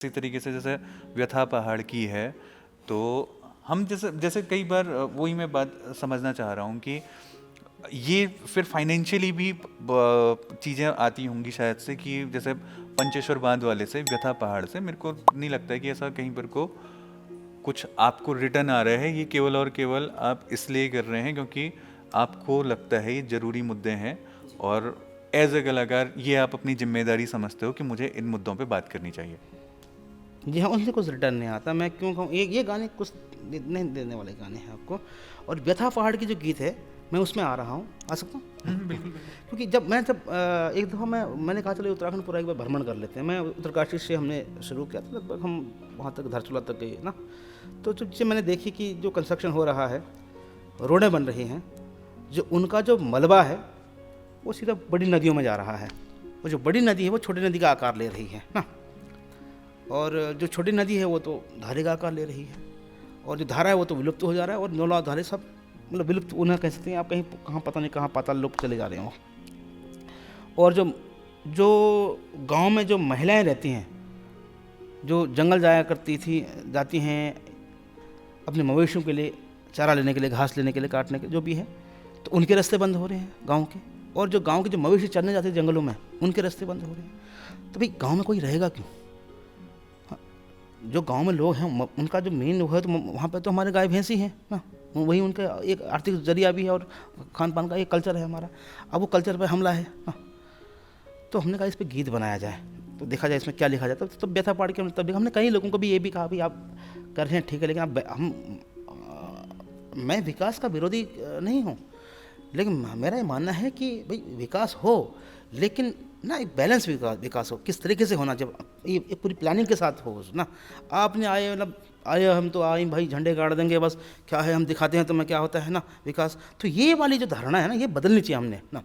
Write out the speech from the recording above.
इसी तरीके से जैसे व्यथा पहाड़ की है, तो हम जैसे जैसे कई बार वही मैं बात समझना चाह रहा हूँ कि ये फिर फाइनेंशियली भी चीज़ें आती होंगी शायद से, कि जैसे पंचेश्वर बांध वाले से व्यथा पहाड़ से मेरे को नहीं लगता है कि ऐसा कहीं पर को कुछ आपको रिटर्न आ रहा है। ये केवल और केवल आप इसलिए कर रहे हैं क्योंकि आपको लगता है ये ज़रूरी मुद्दे हैं, और एज ए कलाकार ये आप अपनी जिम्मेदारी समझते हो कि मुझे इन मुद्दों पे बात करनी चाहिए। जी हाँ, उनसे कुछ रिटर्न नहीं आता। मैं क्यों कहूँ, ये गाने कुछ नहीं देने वाले गाने हैं आपको। और व्यथा पहाड़ की जो गीत है, मैं उसमें आ रहा हूँ, आ सकता हूँ? बिल्कुल। क्योंकि जब एक दफ़ा मैंने कहा चलो उत्तराखंड पूरा एक बार भ्रमण कर लेते हैं। मैं उत्तरकाशी से हमने शुरू किया था, लगभग हम वहाँ तक धारचूला तक गए ना। तो जो चीज़ मैंने देखी कि जो कंस्ट्रक्शन हो रहा है, रोडें बन रही हैं, जो उनका जो मलबा है वो सीधा बड़ी नदियों में जा रहा है। वो जो बड़ी नदी है वो छोटी नदी का आकार ले रही है ना, और जो छोटी नदी है वो तो धारे का आकार ले रही है, और जो धारा है वो तो विलुप्त हो जा रहा है, और नौला धारे सब मतलब विलुप्त उन्हें कह सकते हैं आप, कहीं कहाँ पता नहीं कहाँ पाताल लोक चले जा रहे हों। और जो जो गांव में जो महिलाएं रहती हैं, जो जंगल जाया करती थी, जाती हैं अपने मवेशियों के लिए चारा लेने के लिए, घास लेने के लिए, काटने के जो भी है, तो उनके रास्ते बंद हो रहे हैं गाँव के। और जो गाँव के जो मवेशी चरने जाते हैं जंगलों में, उनके रास्ते बंद हो रहे हैं। तो भाई गाँव में कोई रहेगा क्यों? जो गांव में लोग हैं उनका जो मेन वो है, तो वहाँ पे तो हमारे गाय भैंस ही हैं ना, वही उनका एक आर्थिक जरिया भी है, और खान पान का एक कल्चर है हमारा। अब वो कल्चर पे हमला है ना, तो हमने कहा इस पे गीत बनाया जाए, तो देखा जाए इसमें क्या लिखा जाए। तो व्यथा पहाड़ के तब हमने कई लोगों को भी ये भी कहा भाई आप कर रहे हैं ठीक है, लेकिन मैं विकास का विरोधी नहीं हूँ, लेकिन मेरा ये मानना है कि भाई विकास हो, लेकिन ना एक बैलेंस विकास हो। किस तरीके से होना, जब ये पूरी प्लानिंग के साथ हो ना। आपने आए मतलब आए, हम तो आए भाई झंडे गाड़ देंगे बस, क्या है हम दिखाते हैं तो मैं क्या होता है ना विकास। तो ये वाली जो धारणा है ना, ये बदलनी चाहिए हमने ना।